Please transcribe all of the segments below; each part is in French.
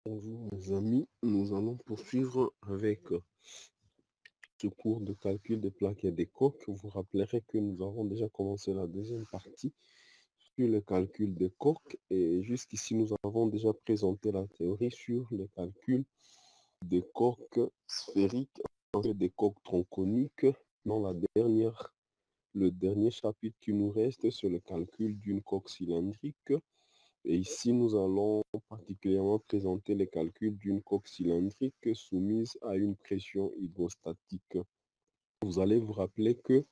Bonjour mes amis, nous allons poursuivre avec ce cours de calcul des plaques et des coques. Vous vous rappellerez que nous avons déjà commencé la deuxième partie sur le calcul des coques et jusqu'ici nous avons déjà présenté la théorie sur le calcul des coques sphériques et des coques tronconiques. Dans le dernier chapitre qui nous reste sur le calcul d'une coque cylindrique. Et ici, nous allons particulièrement présenter les calculs d'une coque cylindrique soumise à une pression hydrostatique. Vous allez vous rappeler que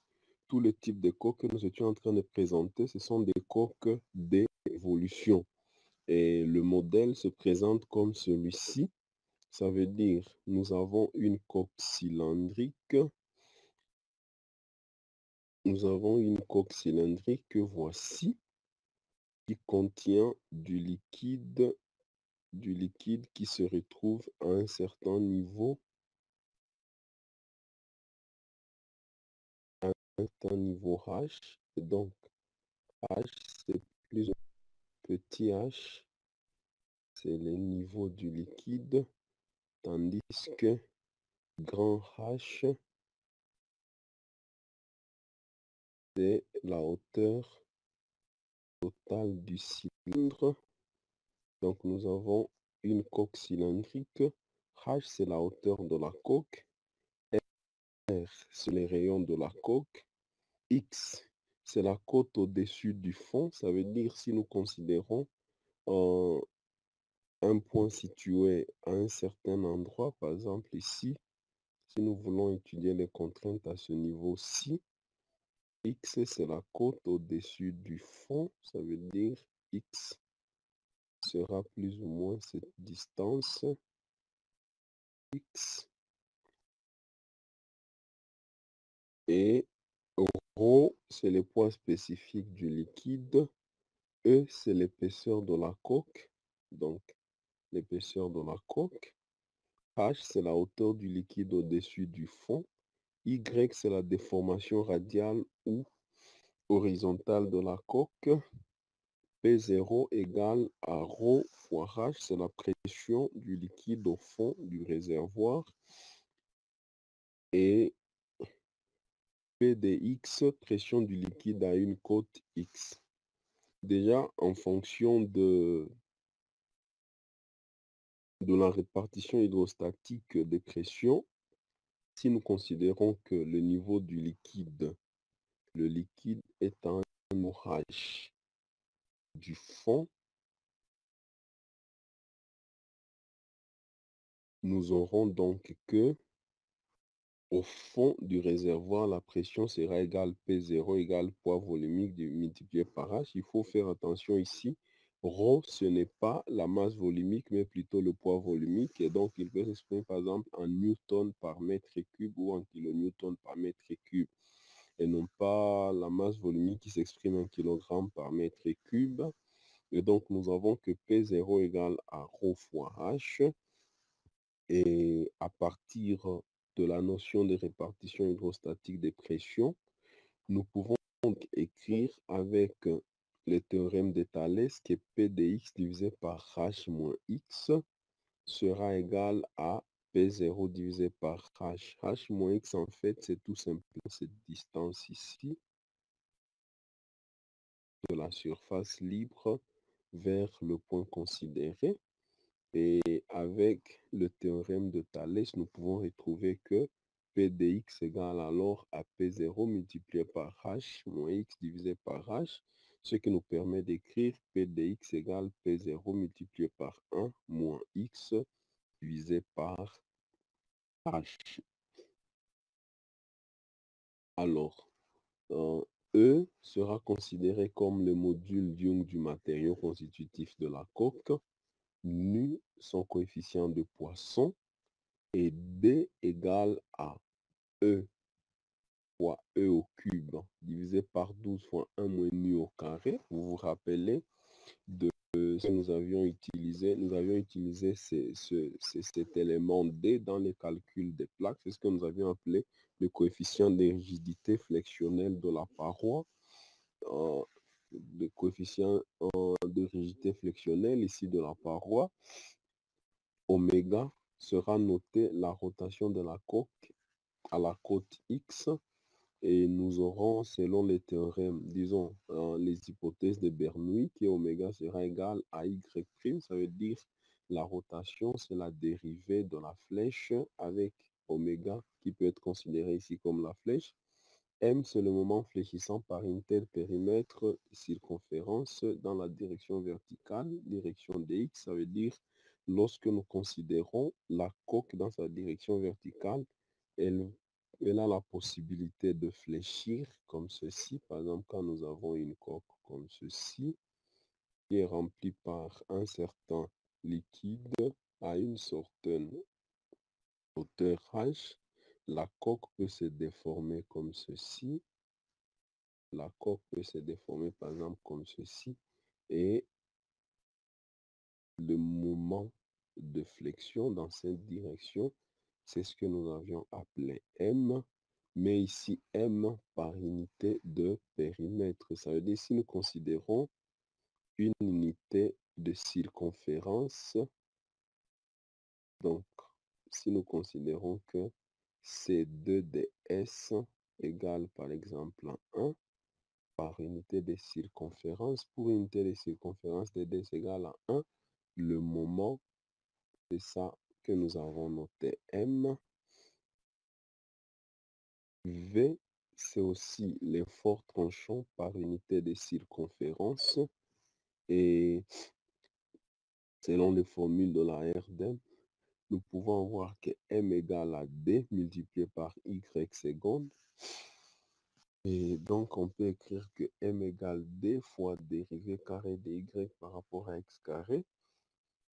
tous les types de coques que nous étions en train de présenter, ce sont des coques d'évolution. Et le modèle se présente comme celui-ci. Ça veut dire, nous avons une coque cylindrique. Nous avons une coque cylindrique que voici, qui contient du liquide qui se retrouve à un certain niveau, H. Et donc, H, c'est plus petit h, c'est le niveau du liquide, tandis que grand H, c'est la hauteur totale du cylindre. Donc, nous avons une coque cylindrique. H, c'est la hauteur de la coque. R, c'est les rayons de la coque. X, c'est la côte au-dessus du fond. Ça veut dire si nous considérons un point situé à un certain endroit, par exemple ici, si nous voulons étudier les contraintes à ce niveau-ci, X, c'est la côte au-dessus du fond. Ça veut dire X sera plus ou moins cette distance. X. Et ρ, c'est le poids spécifique du liquide. E, c'est l'épaisseur de la coque. Donc, l'épaisseur de la coque. H, c'est la hauteur du liquide au-dessus du fond. Y, c'est la déformation radiale ou horizontale de la coque. P0 égale à ρ fois H, c'est la pression du liquide au fond du réservoir. Et P de X, pression du liquide à une côte X. Déjà, en fonction de la répartition hydrostatique des pressions, si nous considérons que le niveau du liquide, est un H du fond, nous aurons donc que au fond du réservoir, la pression sera égale P0 égale poids volumique multiplié par H. Il faut faire attention ici. Rho, ce n'est pas la masse volumique, mais plutôt le poids volumique. Et donc, il peut s'exprimer par exemple en newton par mètre cube ou en kilonewton par mètre cube. Et non pas la masse volumique qui s'exprime en kilogramme par mètre cube. Et donc, nous avons que P0 égale à ρ fois H. Et à partir de la notion de répartition hydrostatique des pressions, nous pouvons donc écrire avec le théorème de Thalès que P de x divisé par H moins x sera égal à P0 divisé par H. H moins x, en fait, c'est tout simplement cette distance ici de la surface libre vers le point considéré. Et avec le théorème de Thalès, nous pouvons retrouver que P de x égale alors à P0 multiplié par H moins x divisé par H, ce qui nous permet d'écrire P de x égale P0 multiplié par 1 moins x divisé par H. Alors, E sera considéré comme le module Young du matériau constitutif de la coque, nu son coefficient de Poisson, et D égale à E fois E au cube divisé par 12 fois 1 moins nu au carré. Vous vous rappelez de ce que nous avions utilisé. Nous avions utilisé cet élément D dans les calculs des plaques. C'est ce que nous avions appelé le coefficient de rigidité flexionnelle de la paroi. Le coefficient de rigidité flexionnelle ici de la paroi. oméga sera noté la rotation de la coque à la côte X et nous aurons, selon les théorèmes, disons, les hypothèses de Bernoulli, que oméga sera égal à Y', ça veut dire la rotation, c'est la dérivée de la flèche avec oméga qui peut être considéré ici comme la flèche. M, c'est le moment fléchissant par une telle périmètre circonférence dans la direction verticale, direction dx, ça veut dire lorsque nous considérons la coque dans sa direction verticale, elle, elle a la possibilité de fléchir comme ceci. Par exemple, quand nous avons une coque comme ceci, qui est remplie par un certain liquide à une certaine hauteur h, la coque peut se déformer comme ceci. La coque peut se déformer par exemple comme ceci et le moment de flexion dans cette direction, c'est ce que nous avions appelé M, mais ici M par unité de périmètre. Ça veut dire si nous considérons une unité de circonférence, donc si nous considérons que C2ds égale par exemple 1, par unité de circonférence. Pour unité de circonférence, ds égale à 1. Le moment, c'est ça que nous avons noté M. V, c'est aussi l'effort tranchant par unité de circonférence. Et selon les formules de la RDM, nous pouvons voir que M égale à D multiplié par Y seconde. Et donc, on peut écrire que M égale D fois dérivée carrée de Y par rapport à X carré.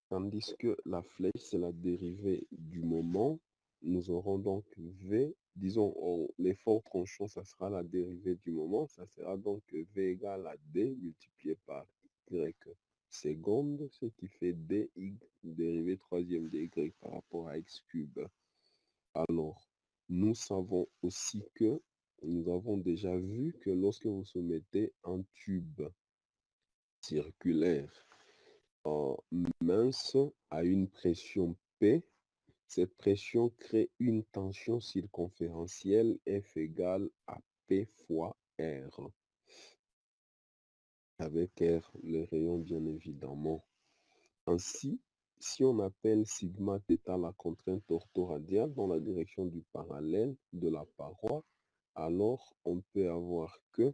Tandis que la flèche, c'est la dérivée du moment. Nous aurons donc V, disons, l'effort tranchant, ça sera la dérivée du moment. Ça sera donc V égale à D multiplié par Y seconde, ce qui fait D, Y, dérivée troisième de Y par rapport à X cube. Alors, nous savons aussi que nous avons déjà vu que lorsque vous soumettez un tube circulaire mince à une pression P, cette pression crée une tension circonférentielle F égale à P fois R, avec R le rayon bien évidemment. Ainsi, si on appelle sigma θ la contrainte orthoradiale dans la direction du parallèle de la paroi, alors on peut avoir que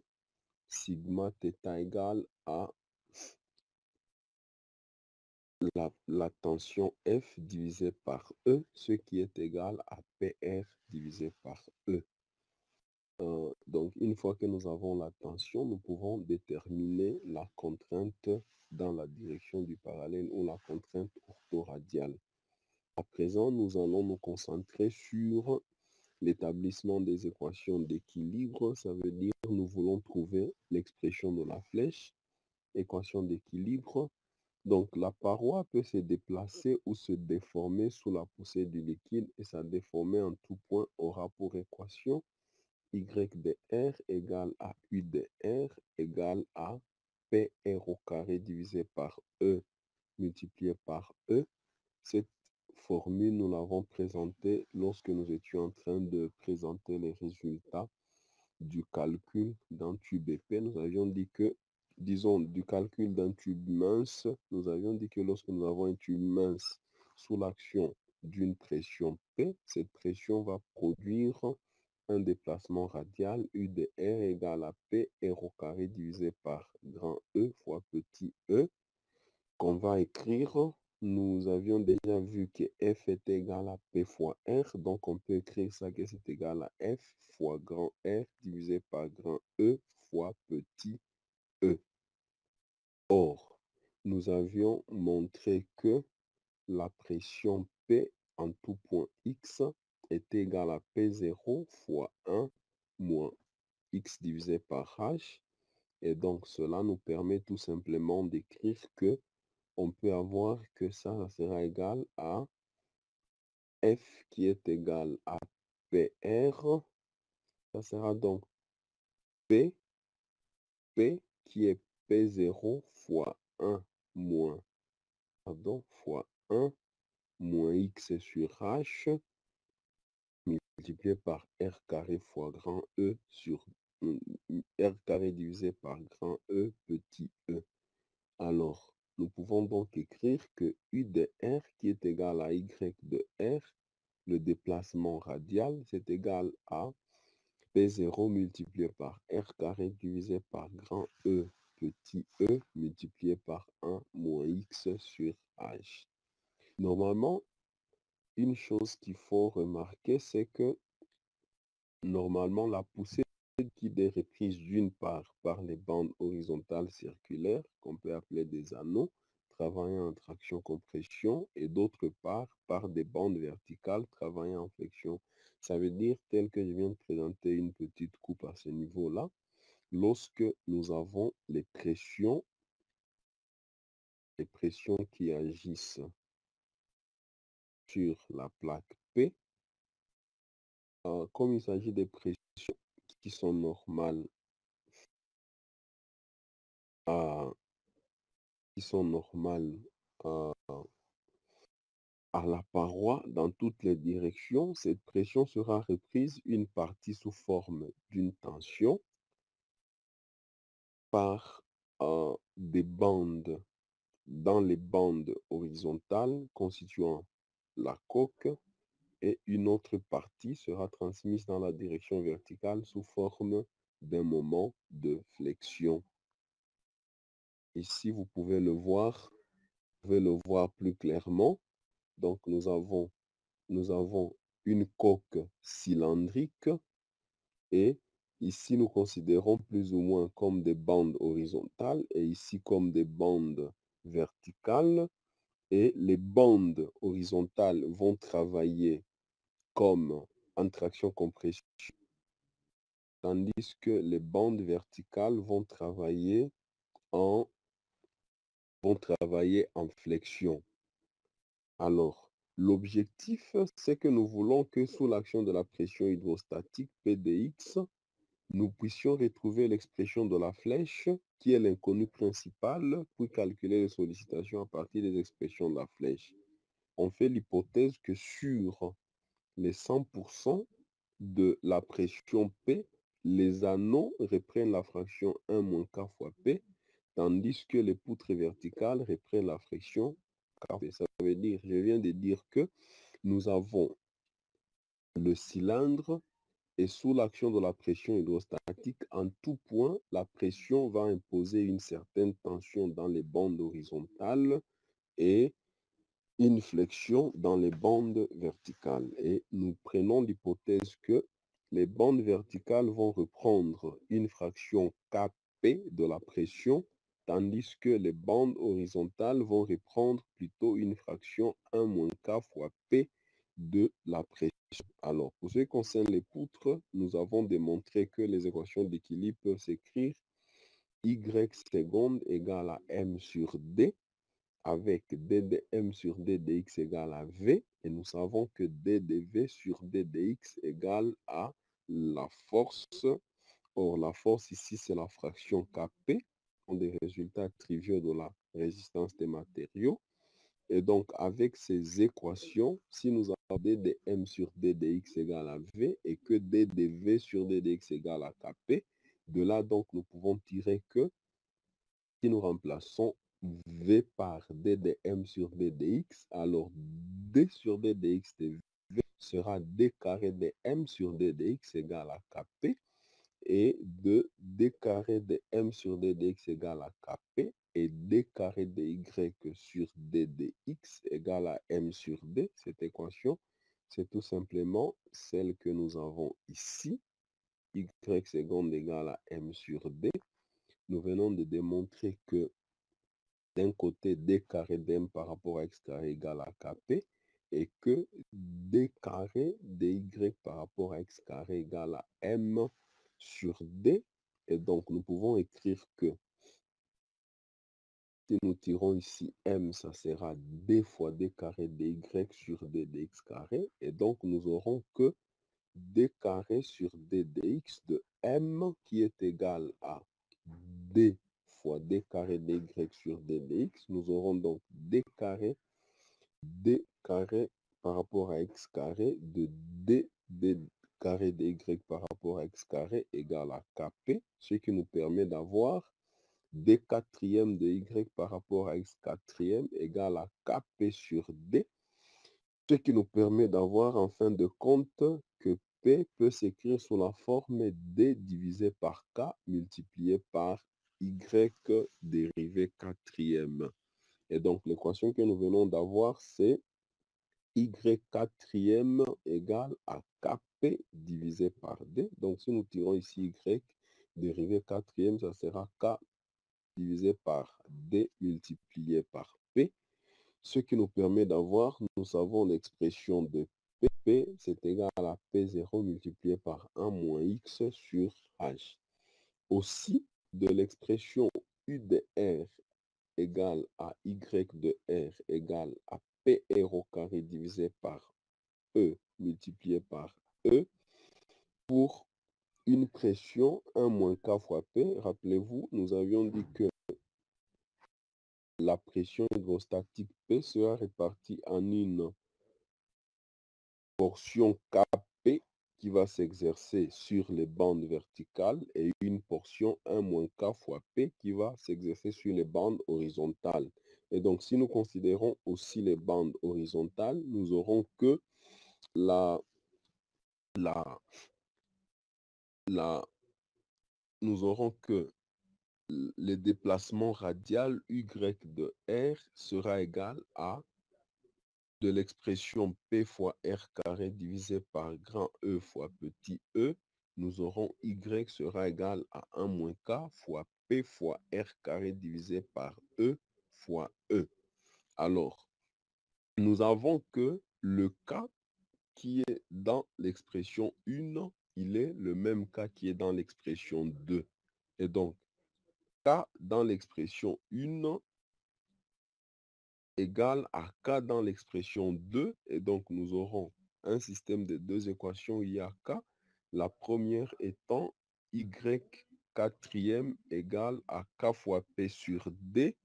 sigma θ égale à la tension F divisée par E, ce qui est égal à PR divisé par E. Donc, une fois que nous avons la tension, nous pouvons déterminer la contrainte dans la direction du parallèle ou la contrainte orthoradiale. À présent, nous allons nous concentrer sur l'établissement des équations d'équilibre. Ça veut dire que nous voulons trouver l'expression de la flèche, équation d'équilibre. Donc, la paroi peut se déplacer ou se déformer sous la poussée du liquide et sa déformée en tout point aura pour équation y de R égale à U de R égale à PR au carré divisé par E multiplié par E. Cette formule, nous l'avons présentée lorsque nous étions en train de présenter les résultats du calcul d'un tube épais. Nous avions dit que, disons, du calcul d'un tube mince, nous avions dit que lorsque nous avons un tube mince sous l'action d'une pression P, cette pression va produire un déplacement radial U de R égale à P R au carré divisé par grand E fois petit e, qu'on va écrire. Nous avions déjà vu que F est égal à P fois R, donc on peut écrire ça que c'est égal à F fois grand R divisé par grand E fois petit e. Or, nous avions montré que la pression P en tout point X est égale à P0 fois 1 moins X divisé par H. Et donc, cela nous permet tout simplement d'écrire que on peut avoir que ça sera égal à F qui est égal à PR. Ça sera donc P qui est P0 fois 1 moins, pardon, fois 1 moins x sur h multiplié par r carré fois grand E sur r carré divisé par grand E petit e. Alors, nous pouvons donc écrire que U de R qui est égal à Y de R, le déplacement radial, c'est égal à P0 multiplié par R carré divisé par grand E petit e multiplié par 1 moins X sur H. Normalement, une chose qu'il faut remarquer, c'est que normalement, la poussée liquide est reprise d'une part par les bandes horizontales circulaires, qu'on peut appeler des anneaux, travaillant en traction-compression, et d'autre part par des bandes verticales travaillant en flexion. Ça veut dire, tel que je viens de présenter une petite coupe à ce niveau-là, lorsque nous avons les pressions qui agissent sur la plaque P, comme il s'agit des pressions qui sont normales à à la paroi dans toutes les directions, cette pression sera reprise une partie sous forme d'une tension par des bandes dans les bandes horizontales constituant la coque, et une autre partie sera transmise dans la direction verticale sous forme d'un moment de flexion. Ici, vous pouvez le voir plus clairement. Donc, nous avons une coque cylindrique et ici, nous considérons plus ou moins comme des bandes horizontales et ici comme des bandes verticales. Et les bandes horizontales vont travailler comme en traction-compression, tandis que les bandes verticales vont travailler en flexion. Alors, l'objectif, c'est que nous voulons que sous l'action de la pression hydrostatique P dx, nous puissions retrouver l'expression de la flèche, qui est l'inconnu principal, pour calculer les sollicitations à partir des expressions de la flèche. On fait l'hypothèse que sur les 100% de la pression P, les anneaux reprennent la fraction 1 moins K fois P, tandis que les poutres verticales reprennent la fraction K. Ça veut dire, je viens de dire que nous avons le cylindre et sous l'action de la pression hydrostatique, en tout point, la pression va imposer une certaine tension dans les bandes horizontales et une flexion dans les bandes verticales. Et nous prenons l'hypothèse que les bandes verticales vont reprendre une fraction Kp de la pression, tandis que les bandes horizontales vont reprendre plutôt une fraction 1 moins K fois P de la pression. Alors, pour ce qui concerne les poutres, nous avons démontré que les équations d'équilibre peuvent s'écrire Y seconde égale à M sur D, avec d de M sur d de x égale à V, et nous savons que d de V sur d de x égale à la force. Or, la force ici, c'est la fraction Kp, des résultats triviaux de la résistance des matériaux. Et donc, avec ces équations, si nous avons d de M sur d de x égale à V et que d de V sur d de x égale à Kp, de là, donc, nous pouvons tirer que si nous remplaçons V par d de M sur d de x, alors d sur d de x de V sera d carré de M sur d de x égale à Kp, et de d carré de M sur d de x égale à Kp, et d carré de Y sur d de x égale à M sur d. Cette équation, c'est tout simplement celle que nous avons ici, Y seconde égale à M sur d. Nous venons de démontrer que d'un côté, d carré d'm par rapport à x carré égale à Kp, et que d carré dy par rapport à x carré égale à m sur d. Et donc, nous pouvons écrire que si nous tirons ici m, ça sera d fois d carré dy sur d dx carré. Et donc, nous aurons que d carré sur d dx de m qui est égal à d fois d carré dy sur d dx. Nous aurons donc d carré carré par rapport à x carré de d carré de y par rapport à x carré égale à kp, ce qui nous permet d'avoir d quatrième de y par rapport à x quatrième égale à kp sur d, ce qui nous permet d'avoir en fin de compte que P peut s'écrire sous la forme D divisé par K multiplié par Y dérivé quatrième. Et donc l'équation que nous venons d'avoir, c'est Y quatrième égale à Kp divisé par D. Donc si nous tirons ici Y dérivé quatrième, ça sera K divisé par D multiplié par P. Ce qui nous permet d'avoir, nous savons l'expression de P, c'est égal à P0 multiplié par 1 moins X sur H. Aussi, de l'expression U de R égale à Y de R égale à PR au carré divisé par E multiplié par E pour une pression 1 moins K fois P. Rappelez-vous, nous avions dit que la pression hydrostatique P sera répartie en une portion Kp qui va s'exercer sur les bandes verticales et une portion 1 moins K fois P qui va s'exercer sur les bandes horizontales. Et donc, si nous considérons aussi les bandes horizontales, nous aurons que nous aurons que le déplacement radial Y de R sera égal à de l'expression P fois R carré divisé par grand E fois petit e, nous aurons Y sera égal à 1 moins K fois P fois R carré divisé par E fois E. Alors, nous avons que le K qui est dans l'expression 1, il est le même K qui est dans l'expression 2. Et donc, K dans l'expression 1 égale à K dans l'expression 2. Et donc, nous aurons un système de deux équations I à K. La première étant Y quatrième égale à K fois P sur D.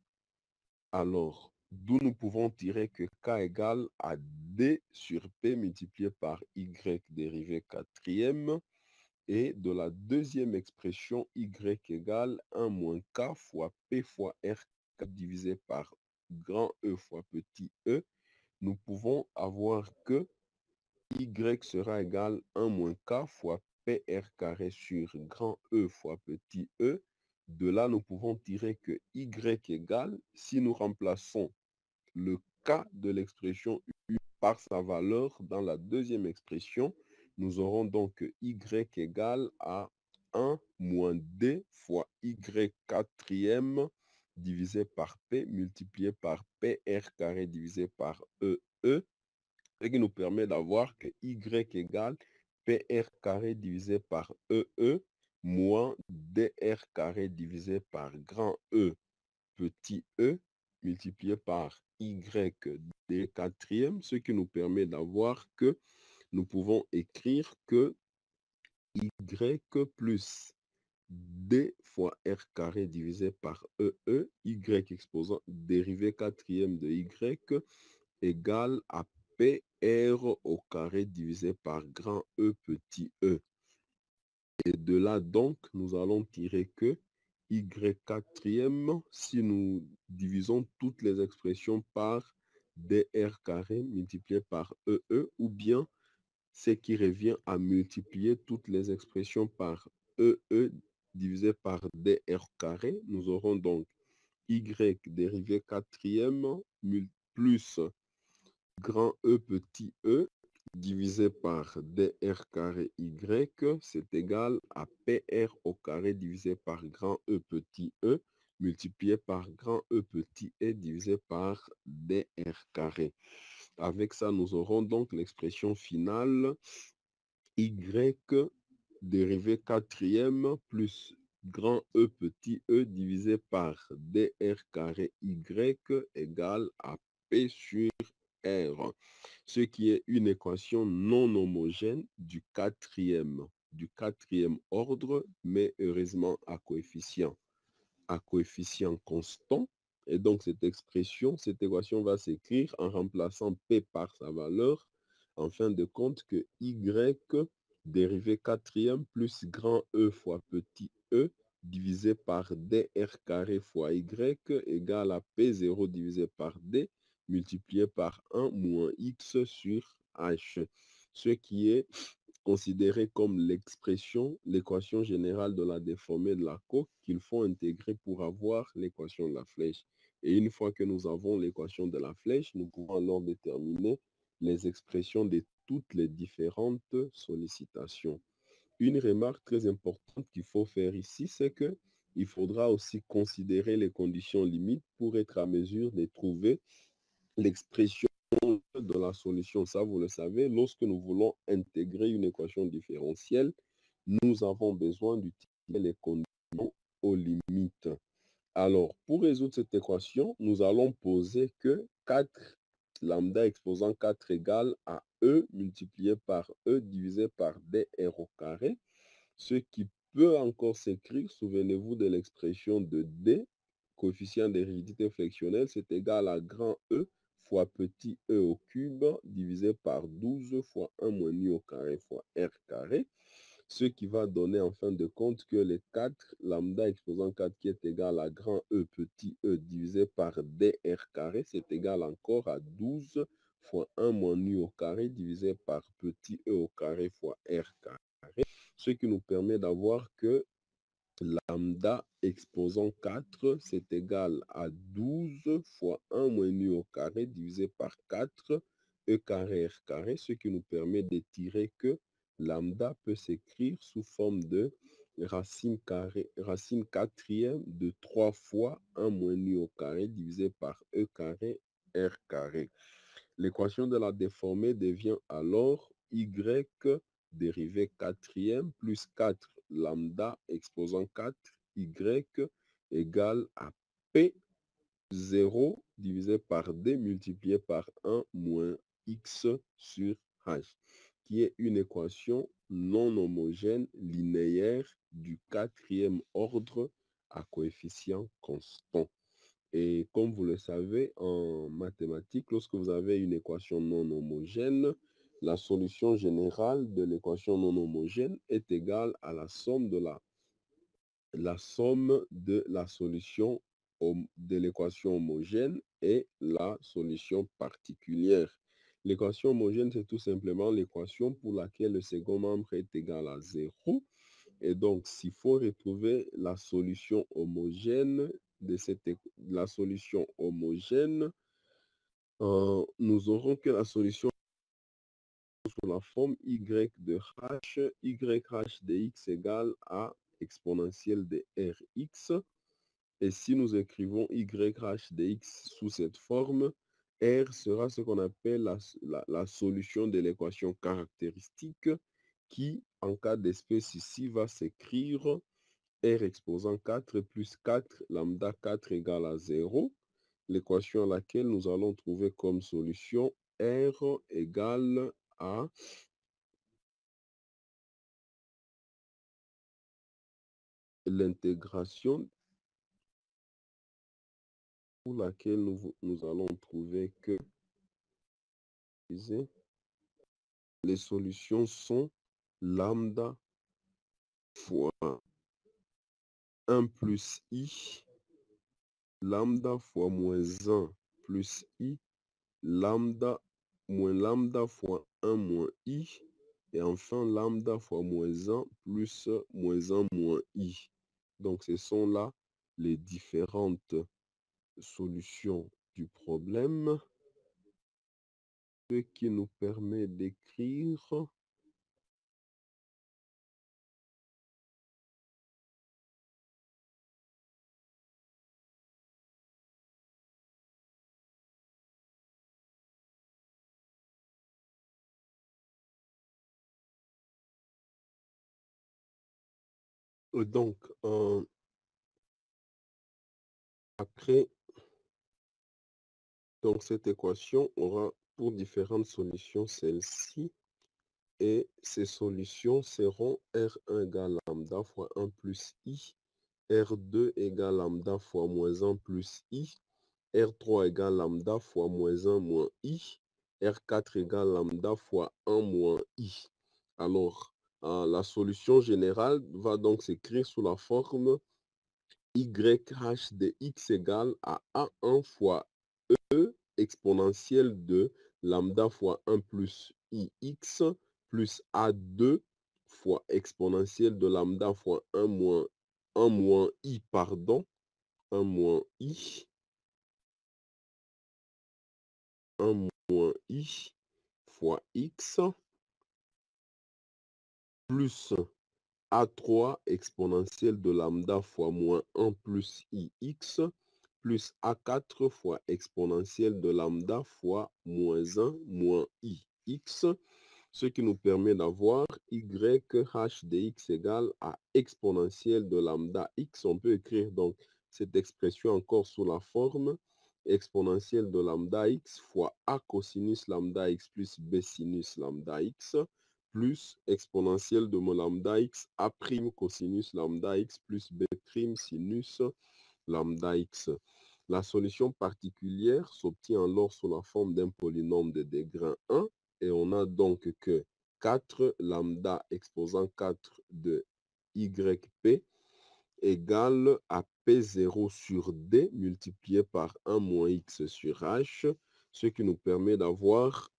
Alors, d'où nous pouvons tirer que K égale à D sur P multiplié par Y dérivé quatrième. Et de la deuxième expression, Y égale 1 moins K fois P fois R divisé par grand E fois petit e, nous pouvons avoir que Y sera égal à 1 moins K fois PR carré sur grand E fois petit e. De là, nous pouvons tirer que Y égale, si nous remplaçons le K de l'expression U par sa valeur dans la deuxième expression, nous aurons donc Y égale à 1 moins D fois Y quatrième divisé par P multiplié par PR carré divisé par E, ce qui nous permet d'avoir que Y égale PR carré divisé par E moins DR carré divisé par grand E petit e multiplié par Y d quatrième, ce qui nous permet d'avoir que nous pouvons écrire que Y plus D fois R carré divisé par Y exposant dérivé quatrième de Y égale à PR au carré divisé par grand E petit e. Et de là donc, nous allons tirer que Y quatrième, si nous divisons toutes les expressions par DR carré multiplié par ou bien ce qui revient à multiplier toutes les expressions par divisé par DR carré. Nous aurons donc Y dérivé quatrième plus grand E petit e divisé par dr carré y, c'est égal à PR au carré divisé par grand E petit e multiplié par grand E petit e divisé par dr carré. Avec ça, nous aurons donc l'expression finale Y dérivé quatrième plus grand E petit e divisé par dr carré y égale à P sur R, ce qui est une équation non homogène du quatrième ordre, mais heureusement à coefficient constant. Et donc, cette équation va s'écrire en remplaçant P par sa valeur, en fin de compte que Y dérivé quatrième plus grand E fois petit e divisé par dr carré fois Y égale à P0 divisé par D multiplié par 1 moins X sur H, ce qui est considéré comme l'équation générale de la déformée de la coque qu'il faut intégrer pour avoir l'équation de la flèche. Et une fois que nous avons l'équation de la flèche, nous pouvons alors déterminer les expressions de toutes les différentes sollicitations. Une remarque très importante qu'il faut faire ici, c'est que il faudra aussi considérer les conditions limites pour être à mesure de trouver l'expression de la solution. Ça, vous le savez, lorsque nous voulons intégrer une équation différentielle, nous avons besoin d'utiliser les conditions aux limites. Alors, pour résoudre cette équation, nous allons poser que 4 lambda exposant 4 égale à E multiplié par E divisé par dr au carré, ce qui peut encore s'écrire, souvenez-vous de l'expression de D, coefficient de rigidité flexionnelle, c'est égal à grand E fois petit e au cube divisé par 12 fois 1 moins nu au carré fois r carré, ce qui va donner en fin de compte que les 4 lambda exposant 4 qui est égal à grand E petit e divisé par dr carré, c'est égal encore à 12 fois 1 moins nu au carré divisé par petit e au carré fois r carré, ce qui nous permet d'avoir que lambda exposant 4, c'est égal à 12 fois 1 moins nu au carré divisé par 4 e carré r carré, ce qui nous permet de tirer que lambda peut s'écrire sous forme de racine quatrième de 3 fois 1 moins nu au carré divisé par e carré r carré. L'équation de la déformée devient alors y dérivé quatrième plus 4 lambda exposant 4 y égale à P0 divisé par D multiplié par 1 moins X sur H, qui est une équation non homogène linéaire du quatrième ordre à coefficient constant. Et comme vous le savez, en mathématiques, lorsque vous avez une équation non homogène, la solution générale de l'équation non homogène est égale à la somme de la solution de l'équation homogène et la solution particulière. L'équation homogène, c'est tout simplement l'équation pour laquelle le second membre est égal à 0. Et donc, s'il faut retrouver la solution homogène la solution homogène, nous aurons que la solution sous la forme y de h, yh de x égale à exponentielle de rx. Et si nous écrivons yh de x sous cette forme, r sera ce qu'on appelle la solution de l'équation caractéristique qui, en cas d'espèce ici, va s'écrire r exposant 4 plus 4 lambda 4 égale à 0, l'équation à laquelle nous allons trouver comme solution r égale à l'intégration pour laquelle nous allons trouver que les solutions sont lambda fois 1 plus i, lambda fois moins 1 plus i, lambda moins lambda fois 1 moins i, et enfin lambda fois moins 1 plus moins 1 moins i. Donc ce sont là les différentes solutions du problème, ce qui nous permet d'écrire donc après, donc cette équation aura pour différentes solutions celle-ci, et ces solutions seront R1 égale lambda fois 1 plus I, R2 égale lambda fois moins 1 plus I, R3 égale lambda fois moins 1 moins I. R4 égale lambda fois 1 moins I. Alors, la solution générale va donc s'écrire sous la forme YH de x égale à A1 fois E exponentielle de lambda fois 1 plus IX plus A2 fois exponentielle de lambda fois 1 moins I, pardon, 1 moins I, 1 moins I fois X plus A3 exponentielle de lambda fois moins 1 plus IX plus A4 fois exponentielle de lambda fois moins 1 moins IX, ce qui nous permet d'avoir YH de x égale à exponentielle de lambda x. On peut écrire donc cette expression encore sous la forme exponentielle de lambda x fois A cosinus lambda x plus B sinus lambda x plus exponentielle de mon lambda x A prime cosinus lambda x plus B prime sinus lambda x. La solution particulière s'obtient alors sous la forme d'un polynôme de degré 1 et on a donc que 4 lambda exposant 4 de YP égale à P0 sur D multiplié par 1 moins X sur H, ce qui nous permet d'avoir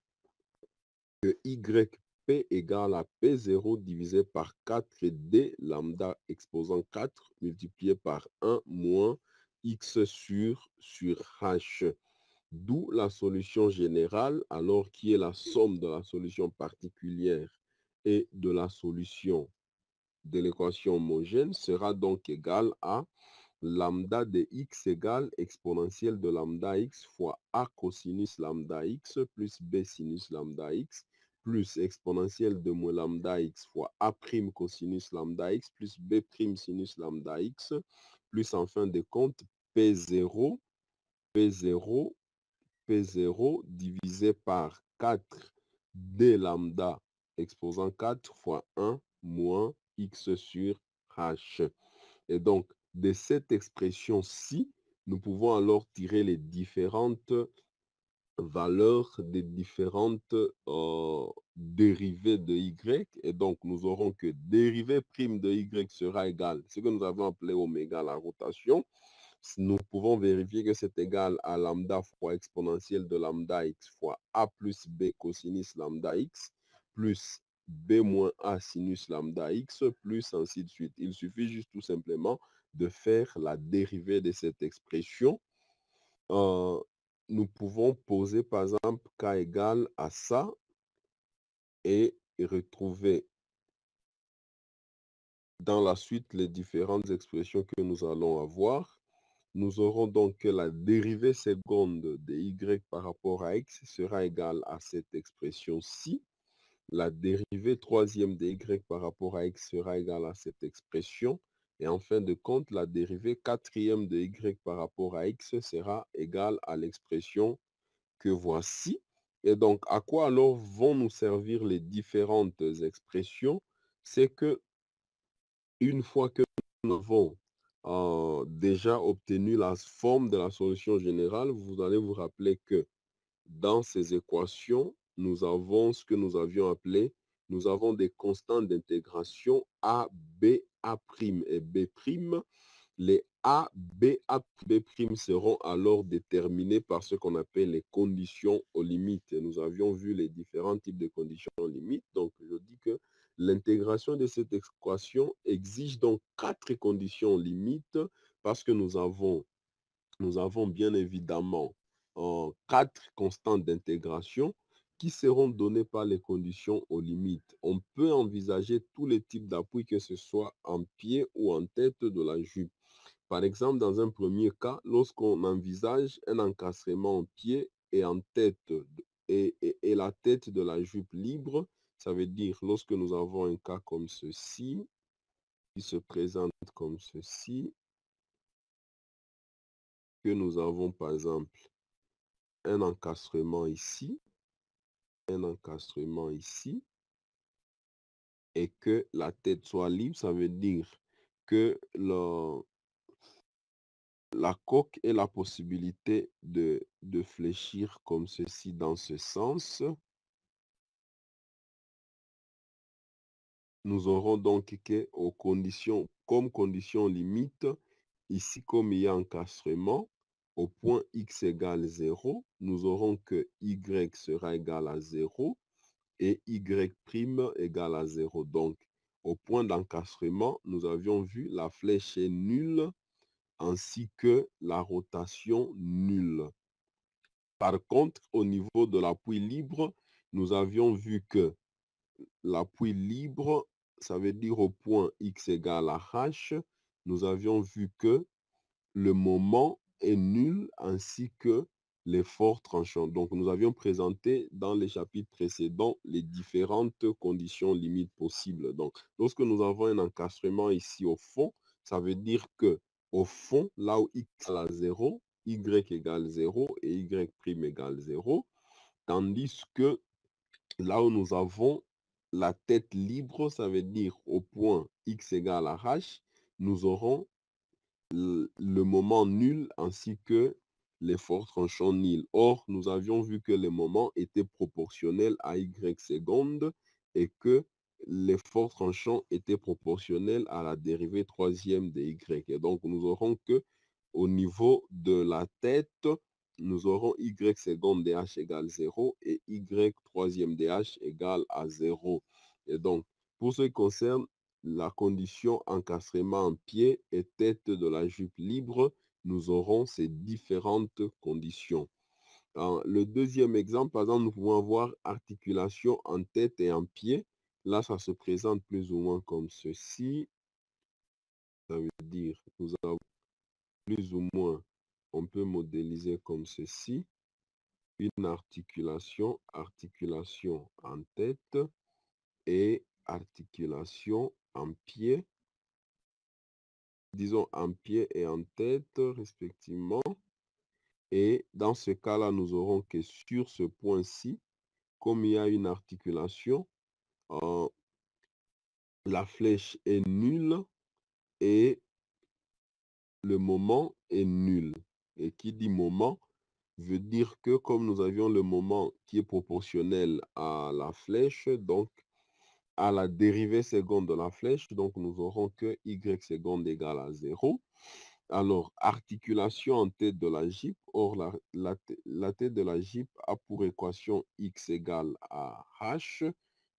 que YP égale à P0 divisé par 4D lambda exposant 4 multiplié par 1 moins X sur H. D'où la solution générale, alors qui est la somme de la solution particulière et de la solution de l'équation homogène, sera donc égale à lambda de x égale exponentielle de lambda x fois a cosinus lambda x plus b sinus lambda x plus exponentielle de moins lambda x fois a prime cosinus lambda x plus b prime sinus lambda x plus en fin de compte P0 divisé par 4 d lambda exposant 4 fois 1 moins x sur h. Et donc, de cette expression-ci, nous pouvons alors tirer les différentes valeurs des différentes dérivées de y. Et donc, nous aurons que dérivée prime de y sera égale, ce que nous avons appelé oméga, la rotation. Nous pouvons vérifier que c'est égal à lambda fois exponentielle de lambda x fois a plus b cosinus lambda x plus b moins a sinus lambda x plus ainsi de suite. Il suffit juste tout simplement de faire la dérivée de cette expression. Nous pouvons poser par exemple k égale à ça et retrouver dans la suite les différentes expressions que nous allons avoir. Nous aurons donc que la dérivée seconde de y par rapport à x sera égale à cette expression-ci. La dérivée troisième de y par rapport à x sera égale à cette expression. Et en fin de compte, la dérivée quatrième de y par rapport à x sera égale à l'expression que voici. Et donc, à quoi alors vont nous servir les différentes expressions? C'est que une fois que nous avons déjà obtenu la forme de la solution générale, vous allez vous rappeler que dans ces équations, nous avons ce que nous avions appelé, nous avons des constantes d'intégration A, B, A' et B'. Les A, B, A, B' seront alors déterminés par ce qu'on appelle les conditions aux limites. Et nous avions vu les différents types de conditions aux limites. Donc, je dis que l'intégration de cette équation exige donc 4 conditions aux limites parce que nous avons bien évidemment 4 constantes d'intégration qui seront données par les conditions aux limites. On peut envisager tous les types d'appui, que ce soit en pied ou en tête de la jupe. Par exemple, dans un premier cas, lorsqu'on envisage un encastrement en pied et en tête et la tête de la jupe libre, ça veut dire lorsque nous avons un cas comme ceci, qui se présente comme ceci, que nous avons par exemple un encastrement ici, et que la tête soit libre, ça veut dire que la coque et la possibilité de fléchir comme ceci dans ce sens. Nous aurons donc que comme condition limite, ici comme il y a encastrement, au point x égale 0, nous aurons que y sera égal à 0 et y' égale à 0. Donc, au point d'encastrement, nous avions vu la flèche est nulle ainsi que la rotation nulle. Par contre, au niveau de l'appui libre, nous avions vu que l'appui libre, ça veut dire au point x égale à h, nous avions vu que le moment est nul ainsi que l'effort tranchant. Donc, nous avions présenté dans les chapitres précédents les différentes conditions limites possibles. Donc, lorsque nous avons un encastrement ici au fond, ça veut dire que au fond, là où x égale à 0, y égale 0 et y' égale 0, tandis que là où nous avons la tête libre, ça veut dire au point x égale à h, nous aurons le moment nul ainsi que l'effort tranchant nil. Or, nous avions vu que le moment était proportionnel à y secondes et que l'effort tranchant était proportionnel à la dérivée troisième de y. Et donc, nous aurons que au niveau de la tête, nous aurons y seconde dh égale 0 et y troisième dh égale à 0. Et donc, pour ce qui concerne la condition encastrement en pied et tête de la jupe libre, nous aurons ces différentes conditions. Le deuxième exemple, par exemple, nous pouvons avoir articulation en tête et en pied. Là, ça se présente plus ou moins comme ceci. Ça veut dire, nous avons plus ou moins, on peut modéliser comme ceci. Une articulation en tête et articulation en pied. Disons en pied et en tête respectivement. Et dans ce cas-là, nous aurons que sur ce point-ci, comme il y a une articulation, la flèche est nulle et le moment est nul. Et qui dit moment veut dire que comme nous avions le moment qui est proportionnel à la flèche, donc à la dérivée seconde de la flèche, donc nous aurons que y seconde égale à 0. Alors, articulation en tête de la gype. Or, la tête de la gype a pour équation x égale à h.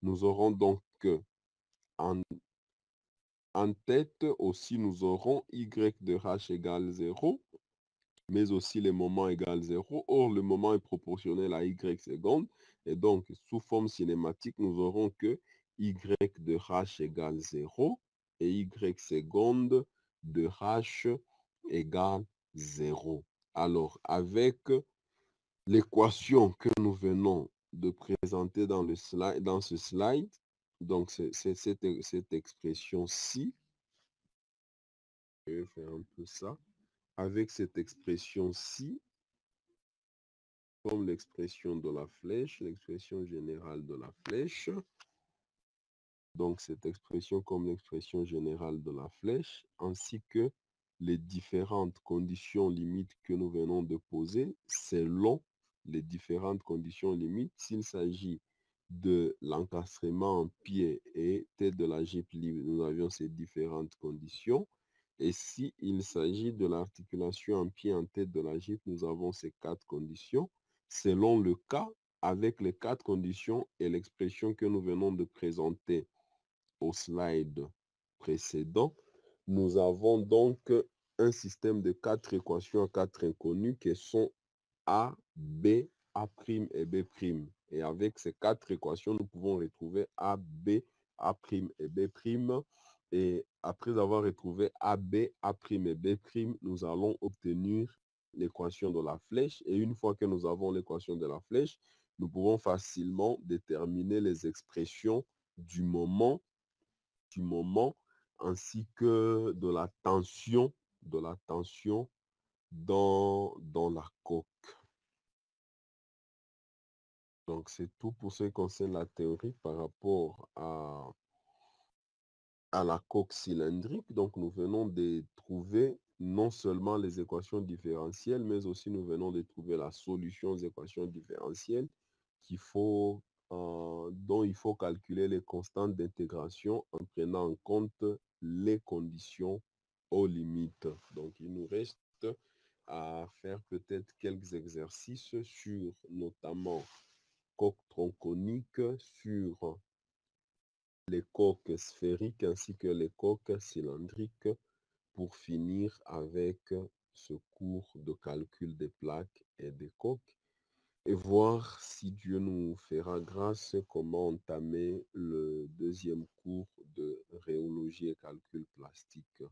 Nous aurons donc en tête aussi, nous aurons y de h égale 0, mais aussi le moment égale 0. Or, le moment est proportionnel à y seconde. Et donc, sous forme cinématique, nous aurons que y de h égale 0 et y seconde de h égale 0. Alors, avec l'équation que nous venons de présenter dans ce slide, donc c'est cette expression-ci, je vais faire un peu ça, avec cette expression-ci, comme l'expression de la flèche, l'expression générale de la flèche, donc cette expression comme l'expression générale de la flèche, ainsi que les différentes conditions limites que nous venons de poser selon les différentes conditions limites. S'il s'agit de l'encastrement en pied et tête de la gype libre, nous avions ces différentes conditions. Et s'il s'agit de l'articulation en pied en tête de la gype, nous avons ces 4 conditions. Selon le cas, avec les 4 conditions et l'expression que nous venons de présenter au slide précédent, nous avons donc un système de 4 équations à 4 inconnues qui sont A, B, A' et B'. Et avec ces 4 équations, nous pouvons retrouver A, B, A' et B'. Et après avoir retrouvé A, B, A' et B', nous allons obtenir l'équation de la flèche. Et une fois que nous avons l'équation de la flèche, nous pouvons facilement déterminer les expressions du moment ainsi que de la tension dans la coque. Donc, c'est tout pour ce qui concerne la théorie par rapport à la coque cylindrique. Donc, nous venons de trouver non seulement les équations différentielles, mais aussi nous venons de trouver la solution aux équations différentielles dont il faut calculer les constantes d'intégration en prenant en compte les conditions aux limites. Donc, il nous reste à faire peut-être quelques exercices sur notamment coque tronconique, sur les coques sphériques ainsi que les coques cylindriques pour finir avec ce cours de calcul des plaques et des coques et voir si Dieu nous fera grâce comment entamer le deuxième cours de rhéologie et calcul plastique.